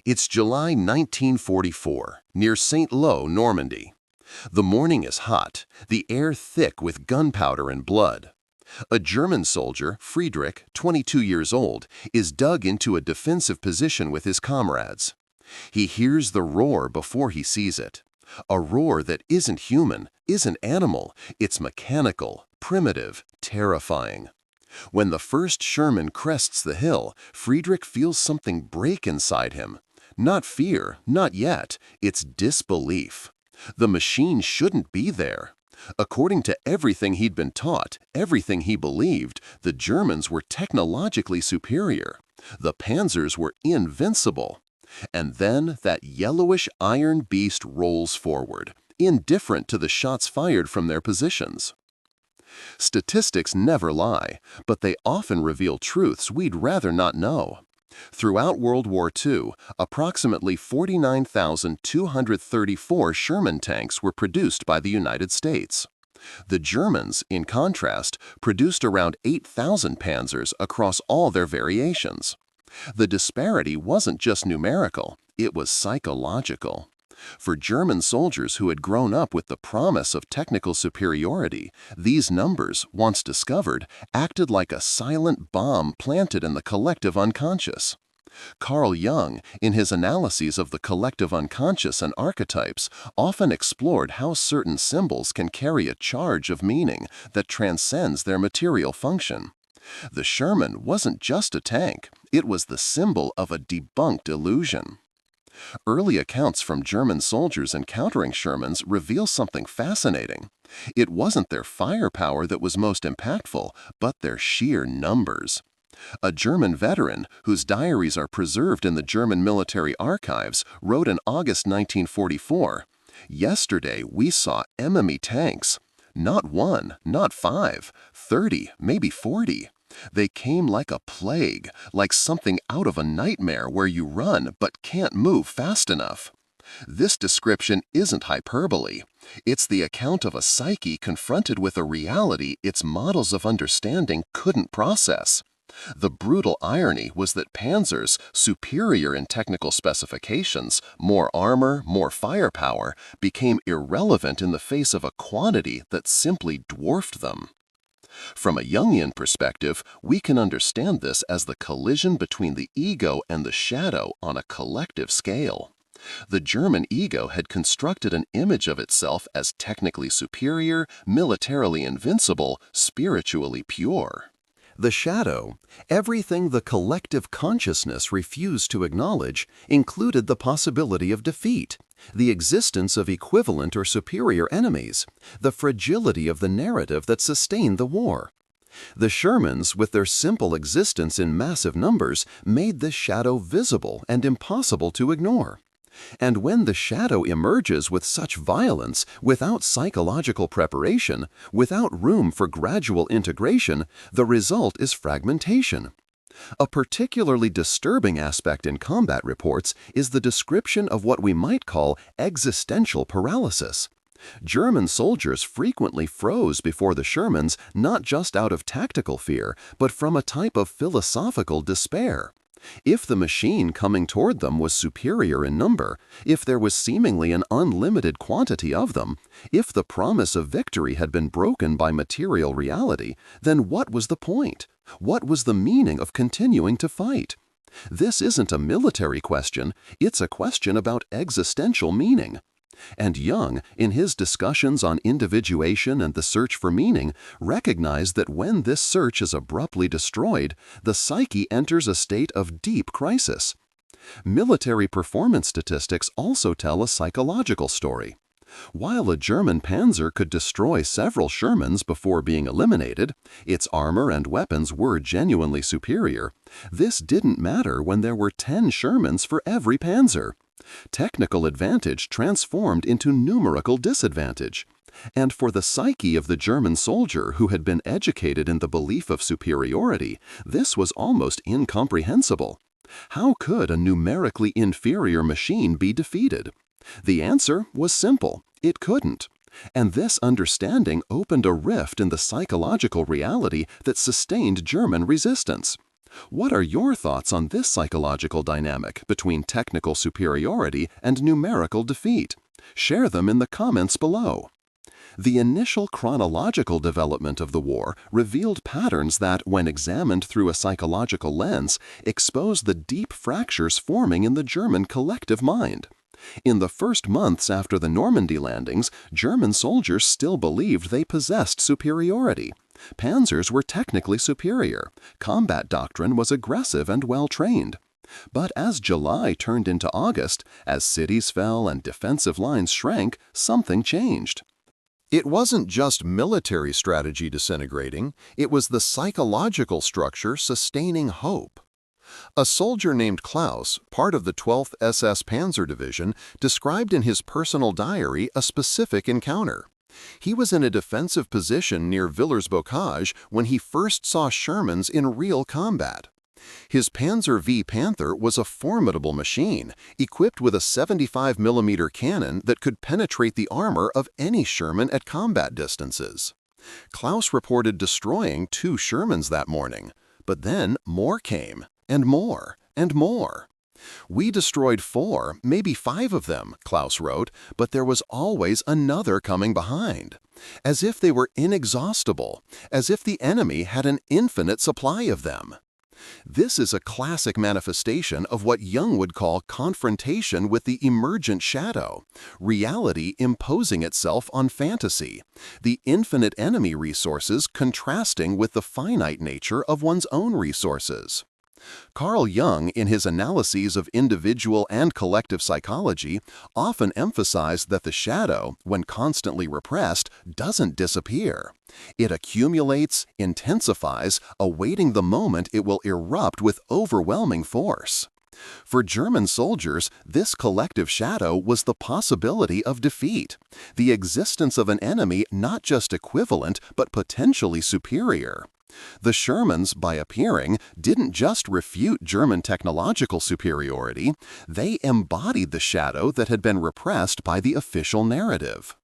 It's July 1944, near St. Lo, Normandy. The morning is hot, the air thick with gunpowder and blood. A German soldier, Friedrich, 22 years old, is dug into a defensive position with his comrades. He hears the roar before he sees it. A roar that isn't human, isn't animal, it's mechanical, primitive, terrifying. When the first Sherman crests the hill, Friedrich feels something break inside him. Not fear, not yet, it's disbelief. The machine shouldn't be there. According to everything he'd been taught, everything he believed, the Germans were technologically superior. The Panzers were invincible. And then that yellowish iron beast rolls forward, indifferent to the shots fired from their positions. Statistics never lie, but they often reveal truths we'd rather not know. Throughout World War II, approximately 49,234 Sherman tanks were produced by the United States. The Germans, in contrast, produced around 8,000 Panzers across all their variations. The disparity wasn't just numerical, it was psychological. For German soldiers who had grown up with the promise of technical superiority, these numbers, once discovered, acted like a silent bomb planted in the collective unconscious. Carl Jung, in his analyses of the collective unconscious and archetypes, often explored how certain symbols can carry a charge of meaning that transcends their material function. The Sherman wasn't just a tank, it was the symbol of a debunked illusion. Early accounts from German soldiers encountering Shermans reveal something fascinating. It wasn't their firepower that was most impactful, but their sheer numbers. A German veteran, whose diaries are preserved in the German military archives, wrote in August 1944, "Yesterday we saw enemy tanks. Not one, not 5, 30, maybe 40. They came like a plague, like something out of a nightmare where you run but can't move fast enough." This description isn't hyperbole. It's the account of a psyche confronted with a reality its models of understanding couldn't process. The brutal irony was that Panzers, superior in technical specifications, more armor, more firepower, became irrelevant in the face of a quantity that simply dwarfed them. From a Jungian perspective, we can understand this as the collision between the ego and the shadow on a collective scale. The German ego had constructed an image of itself as technically superior, militarily invincible, spiritually pure. The shadow, everything the collective consciousness refused to acknowledge, included the possibility of defeat, the existence of equivalent or superior enemies, the fragility of the narrative that sustained the war. The Shermans, with their simple existence in massive numbers, made this shadow visible and impossible to ignore. And when the shadow emerges with such violence, without psychological preparation, without room for gradual integration, the result is fragmentation. A particularly disturbing aspect in combat reports is the description of what we might call existential paralysis. German soldiers frequently froze before the Shermans not just out of tactical fear, but from a type of philosophical despair. If the machine coming toward them was superior in number, if there was seemingly an unlimited quantity of them, if the promise of victory had been broken by material reality, then what was the point? What was the meaning of continuing to fight? This isn't a military question, it's a question about existential meaning. And Jung, in his discussions on individuation and the search for meaning, recognized that when this search is abruptly destroyed, the psyche enters a state of deep crisis. Military performance statistics also tell a psychological story. While a German Panzer could destroy several Shermans before being eliminated, its armor and weapons were genuinely superior. This didn't matter when there were 10 Shermans for every Panzer. Technical advantage transformed into numerical disadvantage. And for the psyche of the German soldier who had been educated in the belief of superiority, this was almost incomprehensible. How could a numerically inferior machine be defeated? The answer was simple: it couldn't. And this understanding opened a rift in the psychological reality that sustained German resistance. What are your thoughts on this psychological dynamic between technical superiority and numerical defeat? Share them in the comments below. The initial chronological development of the war revealed patterns that, when examined through a psychological lens, expose the deep fractures forming in the German collective mind. In the first months after the Normandy landings, German soldiers still believed they possessed superiority. Panzers were technically superior. Combat doctrine was aggressive and well-trained. But as July turned into August, as cities fell and defensive lines shrank, something changed. It wasn't just military strategy disintegrating, it was the psychological structure sustaining hope. A soldier named Klaus, part of the 12th SS Panzer Division, described in his personal diary a specific encounter. He was in a defensive position near Villers-Bocage when he first saw Shermans in real combat. His Panzer V Panther was a formidable machine, equipped with a 75mm cannon that could penetrate the armor of any Sherman at combat distances. Klaus reported destroying 2 Shermans that morning, but then more came, and more, and more. "We destroyed 4, maybe 5 of them," Klaus wrote, "but there was always another coming behind. As if they were inexhaustible, as if the enemy had an infinite supply of them." This is a classic manifestation of what Jung would call confrontation with the emergent shadow, reality imposing itself on fantasy, the infinite enemy resources contrasting with the finite nature of one's own resources. Carl Jung, in his analyses of individual and collective psychology, often emphasized that the shadow, when constantly repressed, doesn't disappear. It accumulates, intensifies, awaiting the moment it will erupt with overwhelming force. For German soldiers, this collective shadow was the possibility of defeat, the existence of an enemy not just equivalent but potentially superior. The Shermans, by appearing, didn't just refute German technological superiority, they embodied the shadow that had been repressed by the official narrative.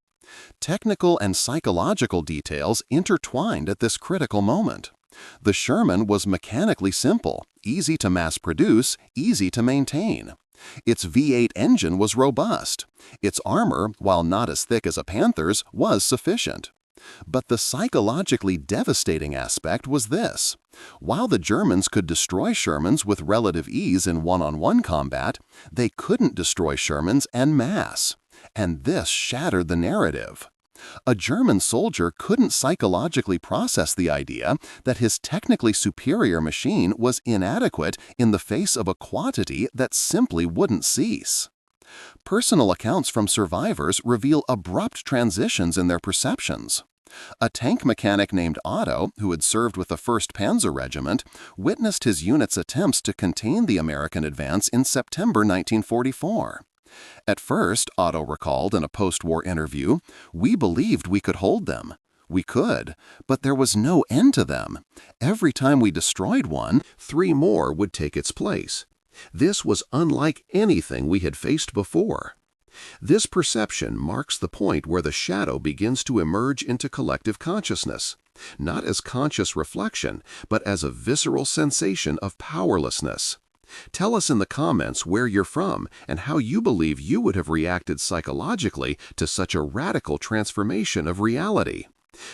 Technical and psychological details intertwined at this critical moment. The Sherman was mechanically simple, easy to mass-produce, easy to maintain. Its V8 engine was robust. Its armor, while not as thick as a Panther's, was sufficient. But the psychologically devastating aspect was this. While the Germans could destroy Shermans with relative ease in one-on-one combat, they couldn't destroy Shermans en masse. And this shattered the narrative. A German soldier couldn't psychologically process the idea that his technically superior machine was inadequate in the face of a quantity that simply wouldn't cease. Personal accounts from survivors reveal abrupt transitions in their perceptions. A tank mechanic named Otto, who had served with the 1st Panzer Regiment, witnessed his unit's attempts to contain the American advance in September 1944. At first, Otto recalled in a post-war interview, "We believed we could hold them. We could, but there was no end to them. Every time we destroyed one, 3 more would take its place. This was unlike anything we had faced before." This perception marks the point where the shadow begins to emerge into collective consciousness, not as conscious reflection, but as a visceral sensation of powerlessness. Tell us in the comments where you're from and how you believe you would have reacted psychologically to such a radical transformation of reality.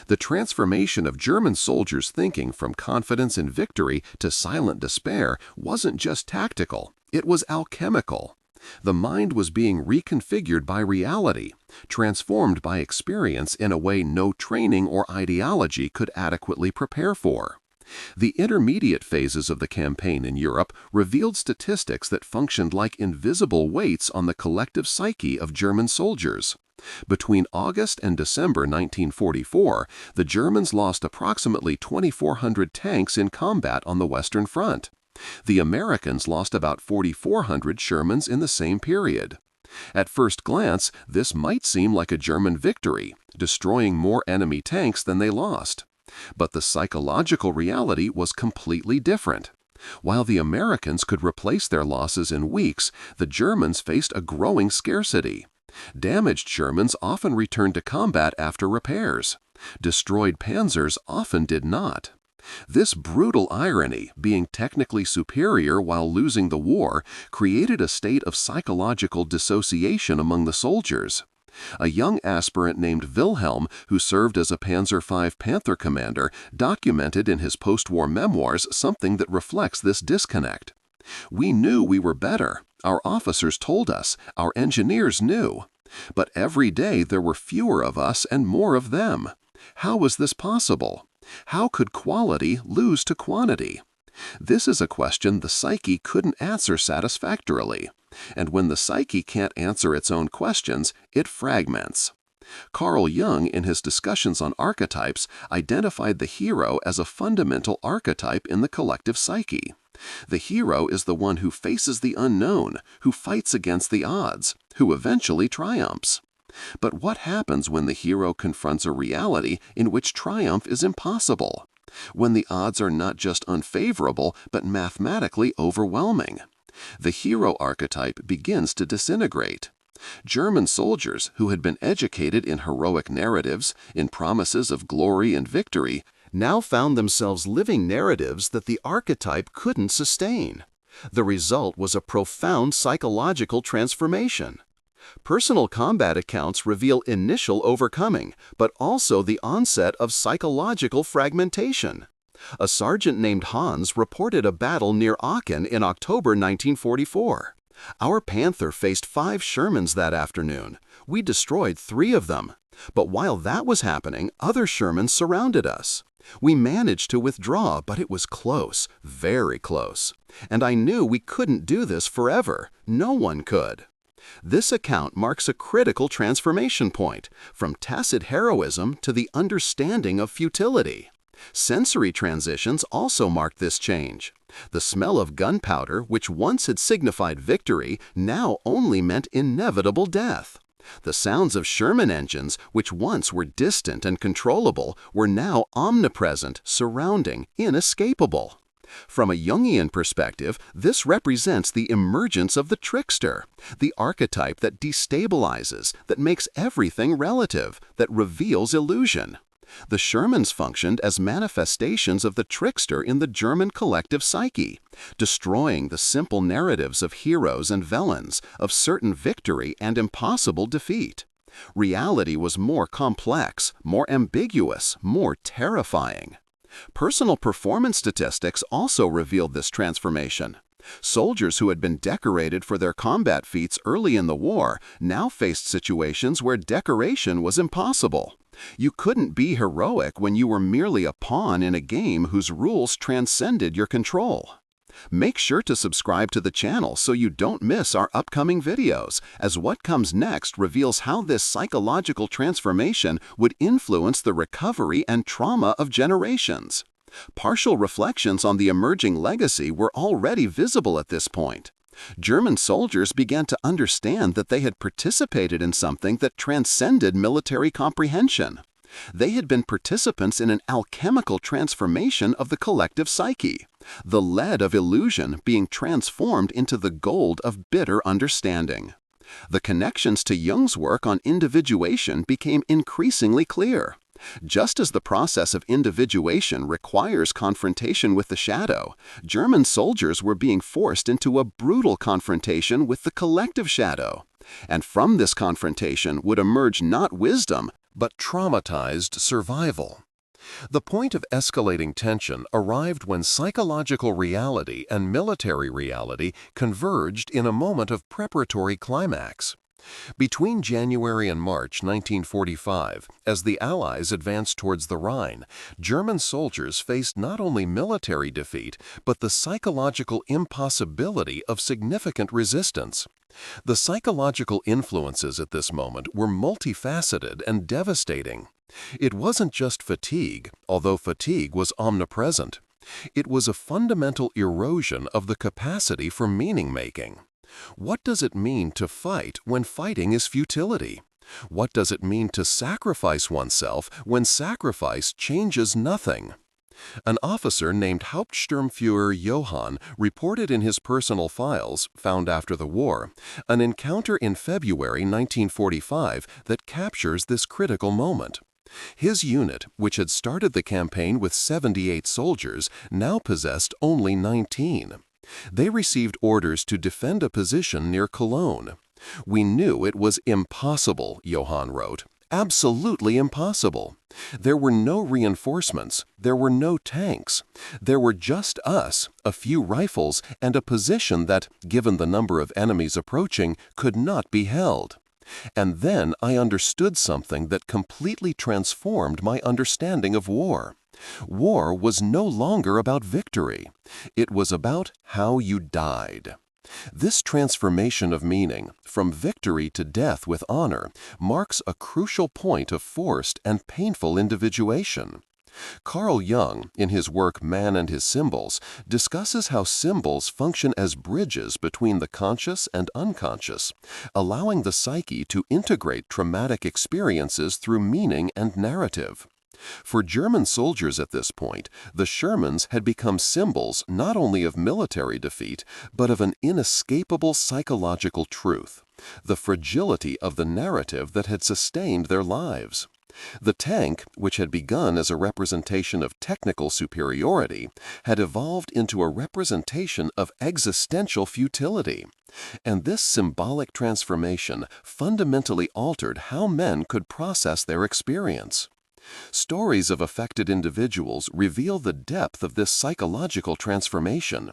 The transformation of German soldiers' thinking from confidence in victory to silent despair wasn't just tactical, it was alchemical. The mind was being reconfigured by reality, transformed by experience in a way no training or ideology could adequately prepare for. The intermediate phases of the campaign in Europe revealed statistics that functioned like invisible weights on the collective psyche of German soldiers. Between August and December 1944, the Germans lost approximately 2,400 tanks in combat on the Western Front. The Americans lost about 4,400 Shermans in the same period. At first glance, this might seem like a German victory, destroying more enemy tanks than they lost. But the psychological reality was completely different. While the Americans could replace their losses in weeks, the Germans faced a growing scarcity. Damaged Shermans often returned to combat after repairs. Destroyed Panzers often did not. This brutal irony, being technically superior while losing the war, created a state of psychological dissociation among the soldiers. A young aspirant named Wilhelm, who served as a Panzer V Panther commander, documented in his post-war memoirs something that reflects this disconnect. "We knew we were better. Our officers told us. Our engineers knew. But every day there were fewer of us and more of them. How was this possible? How could quality lose to quantity?" This is a question the psyche couldn't answer satisfactorily. And when the psyche can't answer its own questions, it fragments. Carl Jung, in his discussions on archetypes, identified the hero as a fundamental archetype in the collective psyche. The hero is the one who faces the unknown, who fights against the odds, who eventually triumphs. But what happens when the hero confronts a reality in which triumph is impossible? When the odds are not just unfavorable, but mathematically overwhelming? The hero archetype begins to disintegrate. German soldiers who had been educated in heroic narratives, in promises of glory and victory, now found themselves living narratives that the archetype couldn't sustain. The result was a profound psychological transformation. Personal combat accounts reveal initial overcoming, but also the onset of psychological fragmentation. A sergeant named Hans reported a battle near Aachen in October 1944. "Our Panther faced 5 Shermans that afternoon. We destroyed 3 of them. But while that was happening, other Shermans surrounded us. We managed to withdraw, but it was close, very close. And I knew we couldn't do this forever. No one could." This account marks a critical transformation point, from tacit heroism to the understanding of futility. Sensory transitions also marked this change. The smell of gunpowder, which once had signified victory, now only meant inevitable death. The sounds of Sherman engines, which once were distant and controllable, were now omnipresent, surrounding, inescapable. From a Jungian perspective, this represents the emergence of the trickster, the archetype that destabilizes, that makes everything relative, that reveals illusion. The Shermans functioned as manifestations of the trickster in the German collective psyche, destroying the simple narratives of heroes and villains, of certain victory and impossible defeat. Reality was more complex, more ambiguous, more terrifying. Personal performance statistics also revealed this transformation. Soldiers who had been decorated for their combat feats early in the war now faced situations where decoration was impossible. You couldn't be heroic when you were merely a pawn in a game whose rules transcended your control. Make sure to subscribe to the channel so you don't miss our upcoming videos, as what comes next reveals how this psychological transformation would influence the recovery and trauma of generations. Partial reflections on the emerging legacy were already visible at this point. German soldiers began to understand that they had participated in something that transcended military comprehension. They had been participants in an alchemical transformation of the collective psyche, the lead of illusion being transformed into the gold of bitter understanding. The connections to Jung's work on individuation became increasingly clear. Just as the process of individuation requires confrontation with the shadow, German soldiers were being forced into a brutal confrontation with the collective shadow. And from this confrontation would emerge not wisdom, but traumatized survival. The point of escalating tension arrived when psychological reality and military reality converged in a moment of preparatory climax. Between January and March 1945, as the Allies advanced towards the Rhine, German soldiers faced not only military defeat, but the psychological impossibility of significant resistance. The psychological influences at this moment were multifaceted and devastating. It wasn't just fatigue, although fatigue was omnipresent. It was a fundamental erosion of the capacity for meaning-making. What does it mean to fight when fighting is futility? What does it mean to sacrifice oneself when sacrifice changes nothing? An officer named Hauptsturmführer Johann reported in his personal files, found after the war, an encounter in February 1945 that captures this critical moment. His unit, which had started the campaign with 78 soldiers, now possessed only 19. They received orders to defend a position near Cologne. "We knew it was impossible," Johann wrote. "Absolutely impossible. There were no reinforcements, there were no tanks. There were just us, a few rifles, and a position that, given the number of enemies approaching, could not be held. And then I understood something that completely transformed my understanding of war. War was no longer about victory. It was about how you died." This transformation of meaning, from victory to death with honor, marks a crucial point of forced and painful individuation. Carl Jung, in his work Man and His Symbols, discusses how symbols function as bridges between the conscious and unconscious, allowing the psyche to integrate traumatic experiences through meaning and narrative. For German soldiers at this point, the Shermans had become symbols not only of military defeat, but of an inescapable psychological truth, the fragility of the narrative that had sustained their lives. The tank, which had begun as a representation of technical superiority, had evolved into a representation of existential futility. And this symbolic transformation fundamentally altered how men could process their experience. Stories of affected individuals reveal the depth of this psychological transformation.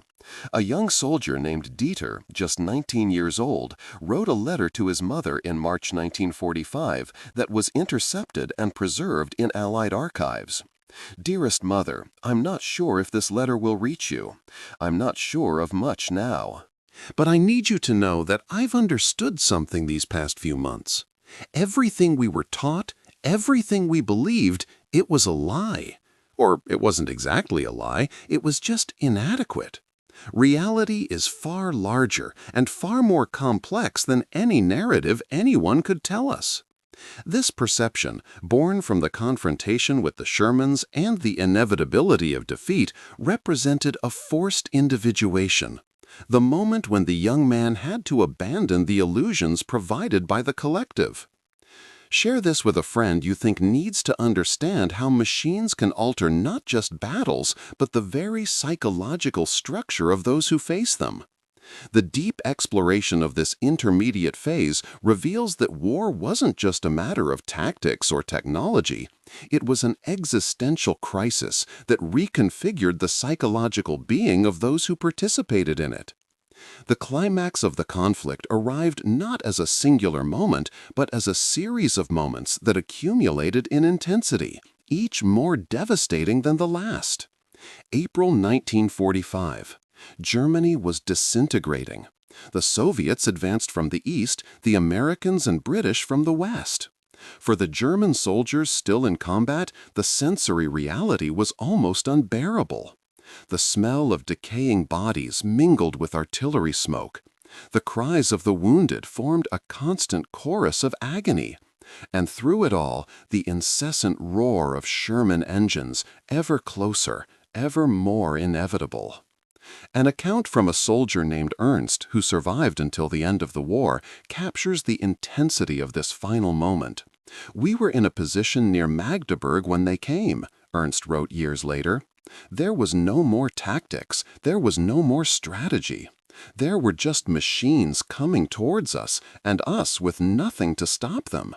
A young soldier named Dieter, just 19 years old, wrote a letter to his mother in March 1945 that was intercepted and preserved in Allied archives. "Dearest Mother, I'm not sure if this letter will reach you. I'm not sure of much now. But I need you to know that I've understood something these past few months. Everything we were taught, everything we believed, it was a lie. Or it wasn't exactly a lie, it was just inadequate. Reality is far larger and far more complex than any narrative anyone could tell us." This perception, born from the confrontation with the Shermans and the inevitability of defeat, represented a forced individuation, the moment when the young man had to abandon the illusions provided by the collective. Share this with a friend you think needs to understand how machines can alter not just battles, but the very psychological structure of those who face them. The deep exploration of this intermediate phase reveals that war wasn't just a matter of tactics or technology. It was an existential crisis that reconfigured the psychological being of those who participated in it. The climax of the conflict arrived not as a singular moment, but as a series of moments that accumulated in intensity, each more devastating than the last. April 1945. Germany was disintegrating. The Soviets advanced from the east, the Americans and British from the west. For the German soldiers still in combat, the sensory reality was almost unbearable. The smell of decaying bodies mingled with artillery smoke. The cries of the wounded formed a constant chorus of agony. And through it all, the incessant roar of Sherman engines, ever closer, ever more inevitable. An account from a soldier named Ernst, who survived until the end of the war, captures the intensity of this final moment. "We were in a position near Magdeburg when they came," Ernst wrote years later. "There was no more tactics, there was no more strategy. There were just machines coming towards us, and us with nothing to stop them.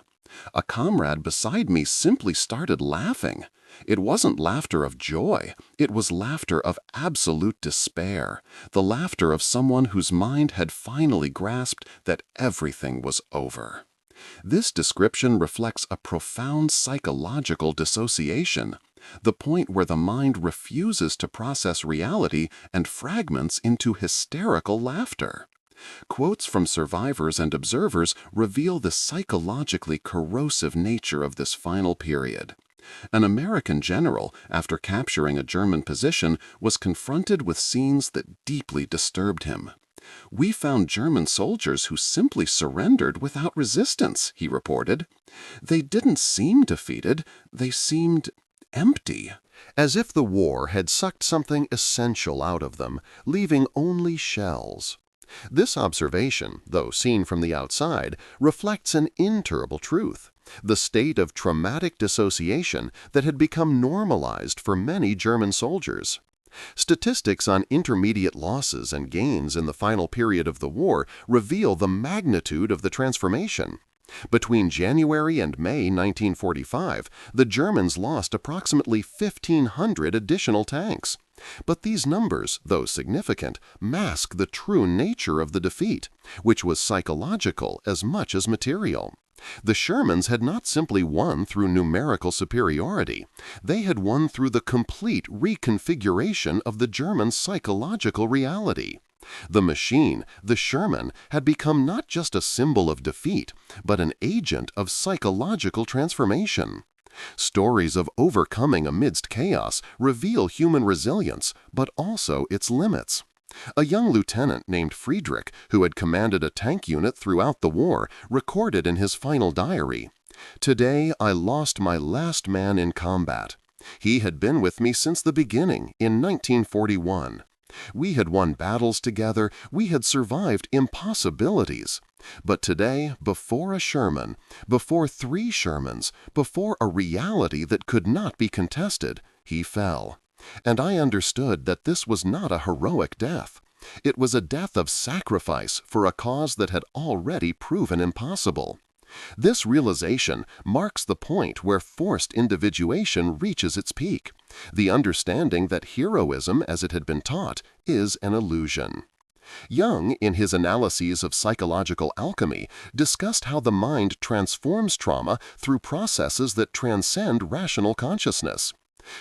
A comrade beside me simply started laughing. It wasn't laughter of joy, it was laughter of absolute despair, the laughter of someone whose mind had finally grasped that everything was over." This description reflects a profound psychological dissociation, the point where the mind refuses to process reality and fragments into hysterical laughter. Quotes from survivors and observers reveal the psychologically corrosive nature of this final period. An American general, after capturing a German position, was confronted with scenes that deeply disturbed him. "We found German soldiers who simply surrendered without resistance," he reported. "They didn't seem defeated, they seemed empty, as if the war had sucked something essential out of them, leaving only shells." This observation, though seen from the outside, reflects an internal truth. the state of traumatic dissociation that had become normalized for many German soldiers. Statistics on intermediate losses and gains in the final period of the war reveal the magnitude of the transformation. Between January and May 1945, the Germans lost approximately 1,500 additional tanks. But these numbers, though significant, mask the true nature of the defeat, which was psychological as much as material. The Shermans had not simply won through numerical superiority. They had won through the complete reconfiguration of the German psychological reality. The machine, the Sherman, had become not just a symbol of defeat, but an agent of psychological transformation. Stories of overcoming amidst chaos reveal human resilience, but also its limits. A young lieutenant named Friedrich, who had commanded a tank unit throughout the war, recorded in his final diary, "Today I lost my last man in combat. He had been with me since the beginning, in 1941. We had won battles together, we had survived impossibilities. But today, before a Sherman, before 3 Shermans, before a reality that could not be contested, he fell. And I understood that this was not a heroic death. It was a death of sacrifice for a cause that had already proven impossible." This realization marks the point where forced individuation reaches its peak, the understanding that heroism, as it had been taught, is an illusion. Jung, in his analyses of psychological alchemy, discussed how the mind transforms trauma through processes that transcend rational consciousness.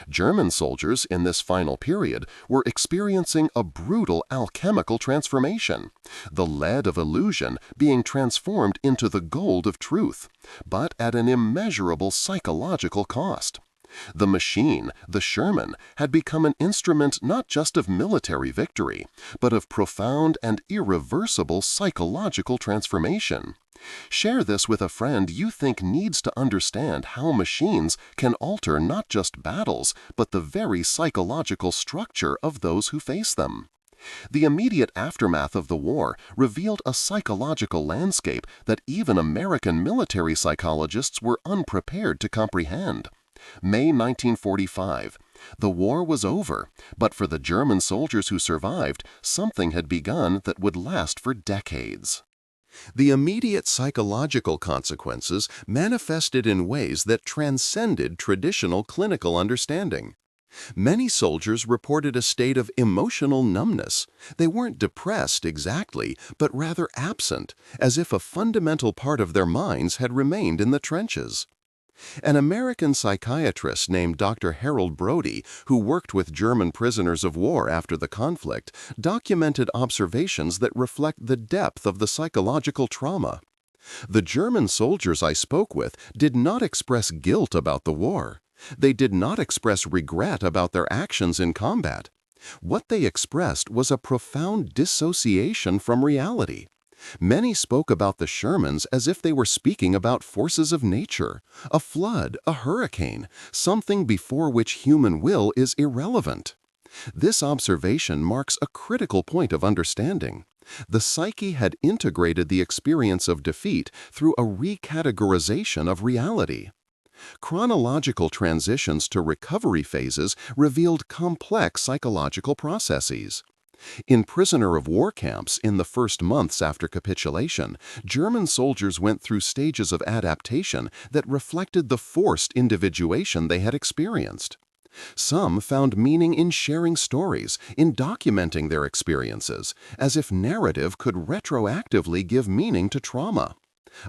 German soldiers in this final period were experiencing a brutal alchemical transformation, the lead of illusion being transformed into the gold of truth, but at an immeasurable psychological cost. The machine, the Sherman, had become an instrument not just of military victory, but of profound and irreversible psychological transformation. Share this with a friend you think needs to understand how machines can alter not just battles, but the very psychological structure of those who face them. The immediate aftermath of the war revealed a psychological landscape that even American military psychologists were unprepared to comprehend. May 1945. The war was over, but for the German soldiers who survived, something had begun that would last for decades. The immediate psychological consequences manifested in ways that transcended traditional clinical understanding. Many soldiers reported a state of emotional numbness. They weren't depressed exactly, but rather absent, as if a fundamental part of their minds had remained in the trenches. An American psychiatrist named Dr. Harold Brody, who worked with German prisoners of war after the conflict, documented observations that reflect the depth of the psychological trauma. The German soldiers I spoke with did not express guilt about the war. They did not express regret about their actions in combat. What they expressed was a profound dissociation from reality. Many spoke about the Shermans as if they were speaking about forces of nature, a flood, a hurricane, something before which human will is irrelevant. This observation marks a critical point of understanding. The psyche had integrated the experience of defeat through a recategorization of reality. Chronological transitions to recovery phases revealed complex psychological processes. In prisoner of war camps in the first months after capitulation, German soldiers went through stages of adaptation that reflected the forced individuation they had experienced. Some found meaning in sharing stories, in documenting their experiences, as if narrative could retroactively give meaning to trauma.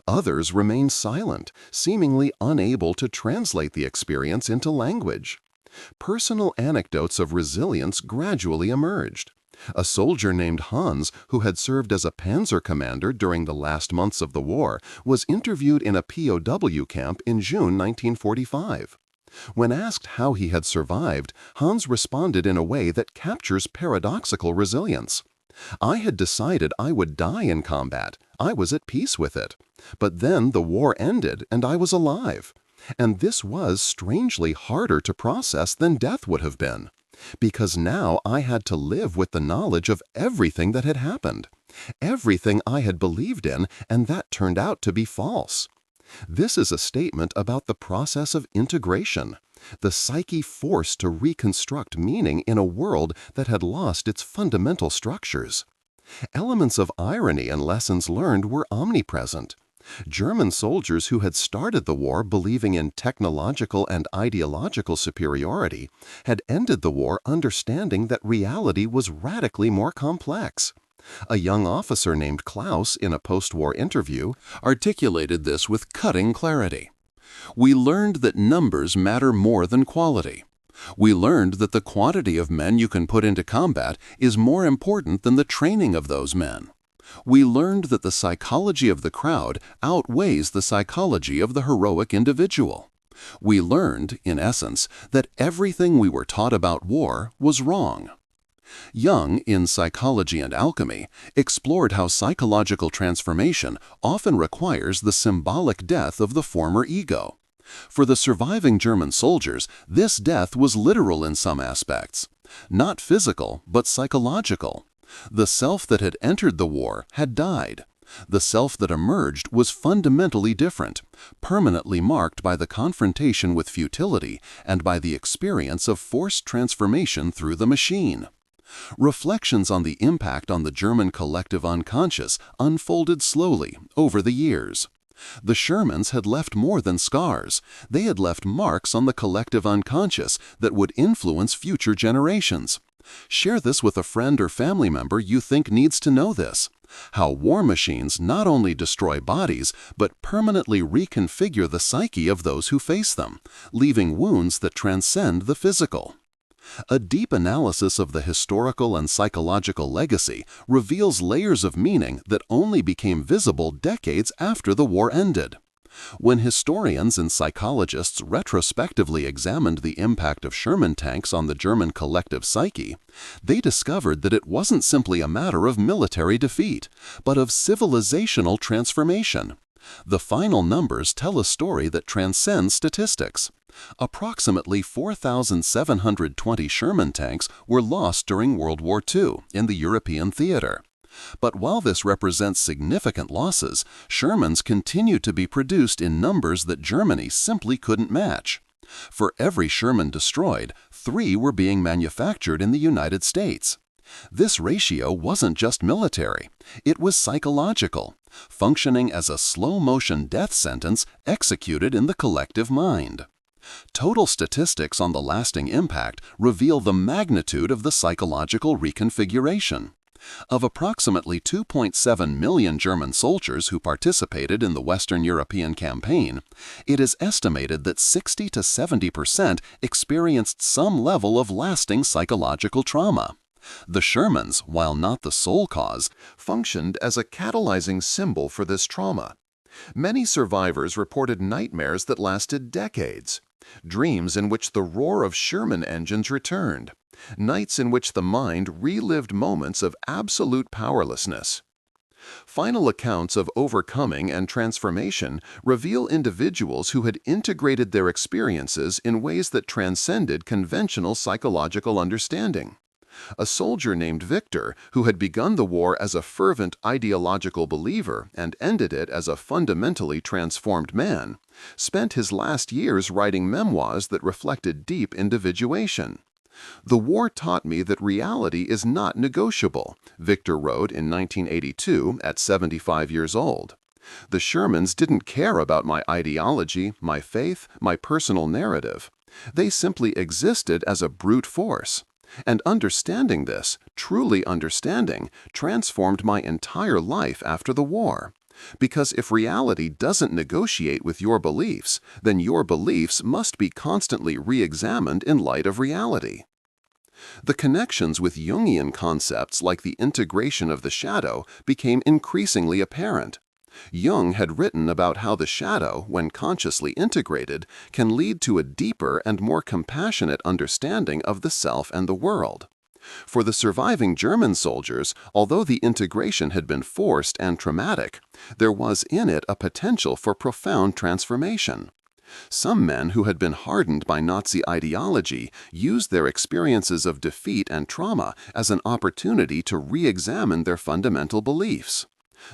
Others remained silent, seemingly unable to translate the experience into language. Personal anecdotes of resilience gradually emerged. A soldier named Hans, who had served as a panzer commander during the last months of the war, was interviewed in a POW camp in June 1945. When asked how he had survived, Hans responded in a way that captures paradoxical resilience. "I had decided I would die in combat. I was at peace with it. But then the war ended and I was alive. And this was strangely harder to process than death would have been. Because now I had to live with the knowledge of everything that had happened, everything I had believed in, and that turned out to be false. This is a statement about the process of integration, the psyche forced to reconstruct meaning in a world that had lost its fundamental structures. Elements of irony and lessons learned were omnipresent. German soldiers who had started the war believing in technological and ideological superiority had ended the war understanding that reality was radically more complex. A young officer named Klaus, in a post-war interview, articulated this with cutting clarity. "We learned that numbers matter more than quality. We learned that the quantity of men you can put into combat is more important than the training of those men. We learned that the psychology of the crowd outweighs the psychology of the heroic individual. We learned, in essence, that everything we were taught about war was wrong." Jung, in Psychology and Alchemy, explored how psychological transformation often requires the symbolic death of the former ego. For the surviving German soldiers, this death was literal in some aspects. Not physical, but psychological. The self that had entered the war had died. The self that emerged was fundamentally different, permanently marked by the confrontation with futility and by the experience of forced transformation through the machine. Reflections on the impact on the German collective unconscious unfolded slowly over the years. The Shermans had left more than scars. They had left marks on the collective unconscious that would influence future generations. Share this with a friend or family member you think needs to know this. How war machines not only destroy bodies, but permanently reconfigure the psyche of those who face them, leaving wounds that transcend the physical. A deep analysis of the historical and psychological legacy reveals layers of meaning that only became visible decades after the war ended. When historians and psychologists retrospectively examined the impact of Sherman tanks on the German collective psyche, they discovered that it wasn't simply a matter of military defeat, but of civilizational transformation. The final numbers tell a story that transcends statistics. Approximately 4,720 Sherman tanks were lost during World War II in the European theater. But while this represents significant losses, Shermans continue to be produced in numbers that Germany simply couldn't match. For every Sherman destroyed, 3 were being manufactured in the United States. This ratio wasn't just military, it was psychological, functioning as a slow-motion death sentence executed in the collective mind. Total statistics on the lasting impact reveal the magnitude of the psychological reconfiguration. Of approximately 2.7 million German soldiers who participated in the Western European campaign, it is estimated that 60 to 70% experienced some level of lasting psychological trauma. The Shermans, while not the sole cause, functioned as a catalyzing symbol for this trauma. Many survivors reported nightmares that lasted decades, dreams in which the roar of Sherman engines returned, nights in which the mind relived moments of absolute powerlessness. Final accounts of overcoming and transformation reveal individuals who had integrated their experiences in ways that transcended conventional psychological understanding. A soldier named Victor, who had begun the war as a fervent ideological believer and ended it as a fundamentally transformed man, spent his last years writing memoirs that reflected deep individuation. "The war taught me that reality is not negotiable," Victor wrote in 1982 at 75 years old. "The Shermans didn't care about my ideology, my faith, my personal narrative. They simply existed as a brute force. And understanding this, truly understanding, transformed my entire life after the war. Because if reality doesn't negotiate with your beliefs, then your beliefs must be constantly re-examined in light of reality." The connections with Jungian concepts like the integration of the shadow became increasingly apparent. Jung had written about how the shadow, when consciously integrated, can lead to a deeper and more compassionate understanding of the self and the world. For the surviving German soldiers, although the integration had been forced and traumatic, there was in it a potential for profound transformation. Some men who had been hardened by Nazi ideology used their experiences of defeat and trauma as an opportunity to re-examine their fundamental beliefs.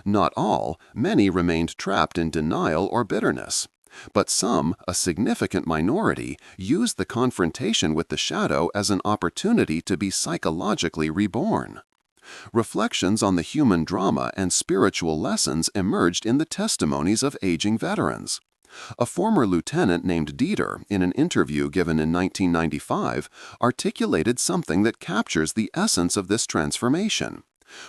Not all, many remained trapped in denial or bitterness. But some, a significant minority, used the confrontation with the shadow as an opportunity to be psychologically reborn. Reflections on the human drama and spiritual lessons emerged in the testimonies of aging veterans. A former lieutenant named Dieter, in an interview given in 1995, articulated something that captures the essence of this transformation.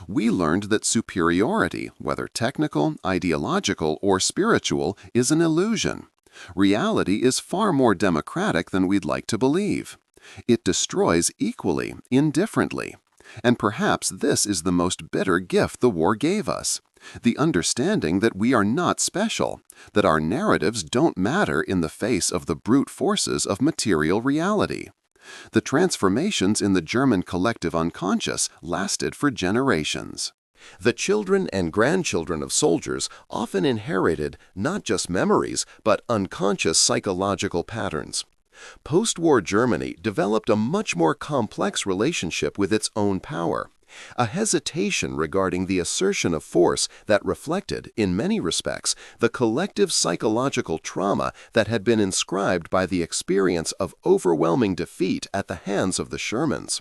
We learned that superiority, whether technical, ideological, or spiritual, is an illusion. Reality is far more democratic than we'd like to believe. It destroys equally, indifferently. And perhaps this is the most bitter gift the war gave us. The understanding that we are not special, that our narratives don't matter in the face of the brute forces of material reality. The transformations in the German collective unconscious lasted for generations. The children and grandchildren of soldiers often inherited not just memories, but unconscious psychological patterns. Post-war Germany developed a much more complex relationship with its own power, a hesitation regarding the assertion of force that reflected, in many respects, the collective psychological trauma that had been inscribed by the experience of overwhelming defeat at the hands of the Shermans.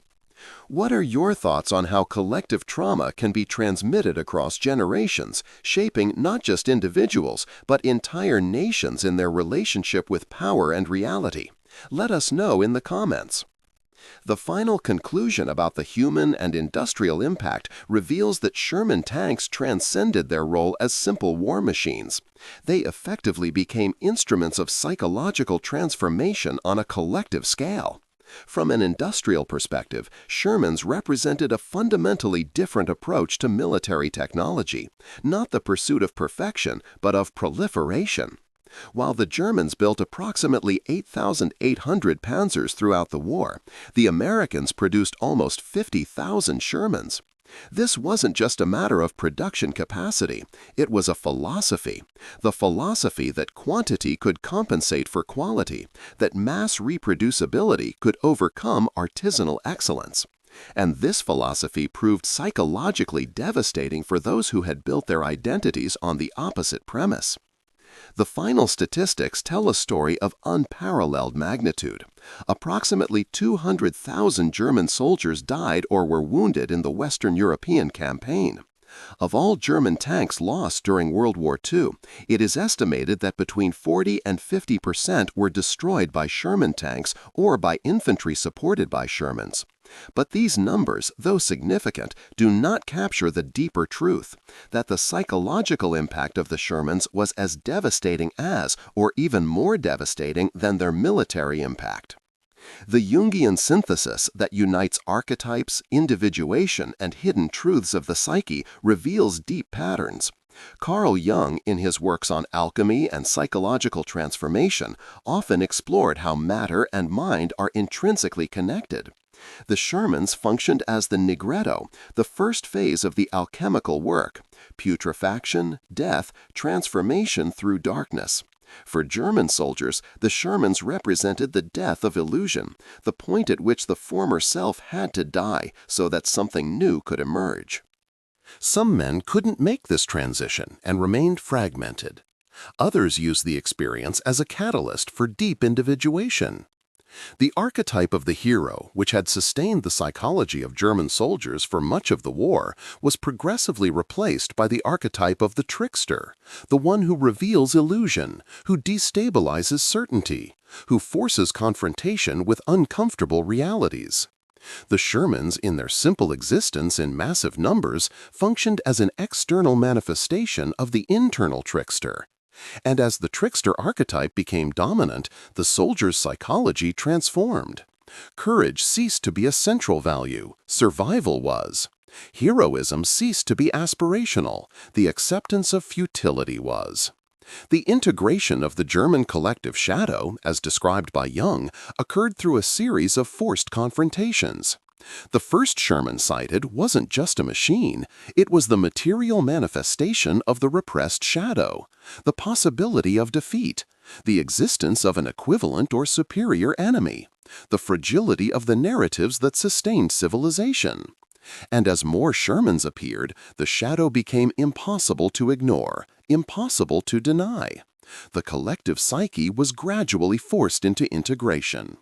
What are your thoughts on how collective trauma can be transmitted across generations, shaping not just individuals, but entire nations in their relationship with power and reality? Let us know in the comments. The final conclusion about the human and industrial impact reveals that Sherman tanks transcended their role as simple war machines. They effectively became instruments of psychological transformation on a collective scale. From an industrial perspective, Shermans represented a fundamentally different approach to military technology, not the pursuit of perfection, but of proliferation. While the Germans built approximately 8,800 Panzers throughout the war, the Americans produced almost 50,000 Shermans. This wasn't just a matter of production capacity, it was a philosophy. The philosophy that quantity could compensate for quality, that mass reproducibility could overcome artisanal excellence. And this philosophy proved psychologically devastating for those who had built their identities on the opposite premise. The final statistics tell a story of unparalleled magnitude. Approximately 200,000 German soldiers died or were wounded in the Western European campaign. Of all German tanks lost during World War II, it is estimated that between 40 and 50% were destroyed by Sherman tanks or by infantry supported by Shermans. But these numbers, though significant, do not capture the deeper truth, that the psychological impact of the Shermans was as devastating as, or even more devastating than their military impact. The Jungian synthesis that unites archetypes, individuation, and hidden truths of the psyche reveals deep patterns. Carl Jung, in his works on alchemy and psychological transformation, often explored how matter and mind are intrinsically connected. The Shermans functioned as the nigretto, the first phase of the alchemical work: putrefaction, death, transformation through darkness. For German soldiers, the Shermans represented the death of illusion, the point at which the former self had to die so that something new could emerge. Some men couldn't make this transition and remained fragmented. Others used the experience as a catalyst for deep individuation. The archetype of the hero, which had sustained the psychology of German soldiers for much of the war, was progressively replaced by the archetype of the trickster, the one who reveals illusion, who destabilizes certainty, who forces confrontation with uncomfortable realities. The Shermans, in their simple existence in massive numbers, functioned as an external manifestation of the internal trickster. And as the trickster archetype became dominant, the soldier's psychology transformed. Courage ceased to be a central value, survival was. Heroism ceased to be aspirational, the acceptance of futility was. The integration of the German collective shadow, as described by Jung, occurred through a series of forced confrontations. The first Sherman sighted wasn't just a machine, it was the material manifestation of the repressed shadow, the possibility of defeat, the existence of an equivalent or superior enemy, the fragility of the narratives that sustained civilization. And as more Shermans appeared, the shadow became impossible to ignore, impossible to deny. The collective psyche was gradually forced into integration.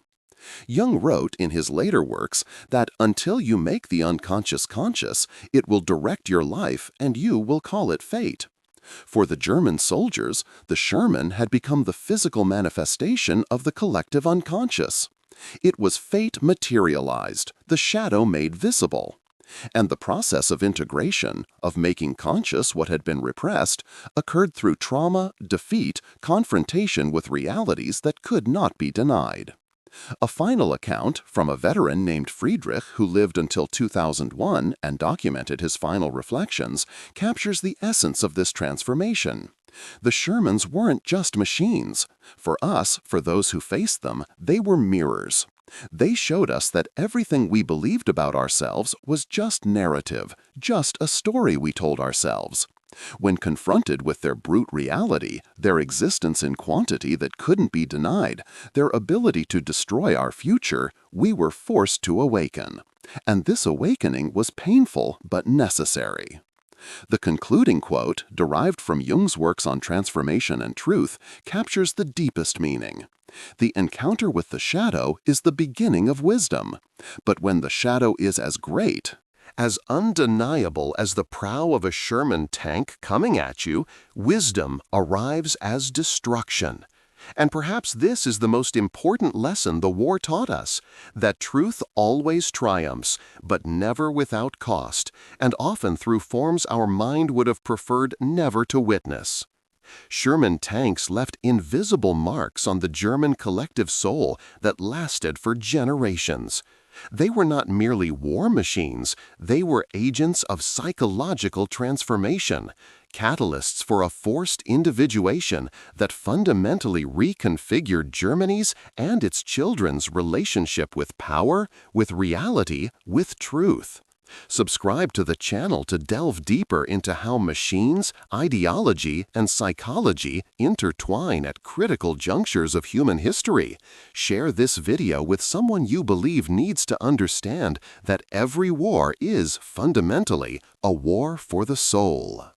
Jung wrote in his later works that until you make the unconscious conscious, it will direct your life and you will call it fate. For the German soldiers, the Sherman had become the physical manifestation of the collective unconscious. It was fate materialized, the shadow made visible. And the process of integration, of making conscious what had been repressed, occurred through trauma, defeat, confrontation with realities that could not be denied. A final account from a veteran named Friedrich who lived until 2001 and documented his final reflections captures the essence of this transformation. The Shermans weren't just machines. For us, for those who faced them, they were mirrors. They showed us that everything we believed about ourselves was just narrative, just a story we told ourselves. When confronted with their brute reality, their existence in quantity that couldn't be denied, their ability to destroy our future, we were forced to awaken. And this awakening was painful but necessary. The concluding quote, derived from Jung's works on transformation and truth, captures the deepest meaning. The encounter with the shadow is the beginning of wisdom. But when the shadow is as great, as undeniable as the prow of a Sherman tank coming at you, wisdom arrives as destruction. And perhaps this is the most important lesson the war taught us, that truth always triumphs, but never without cost, and often through forms our mind would have preferred never to witness. Sherman tanks left invisible marks on the German collective soul that lasted for generations. They were not merely war machines, they were agents of psychological transformation, catalysts for a forced individuation that fundamentally reconfigured Germany's and its children's relationship with power, with reality, with truth. Subscribe to the channel to delve deeper into how machines, ideology, and psychology intertwine at critical junctures of human history. Share this video with someone you believe needs to understand that every war is fundamentally a war for the soul.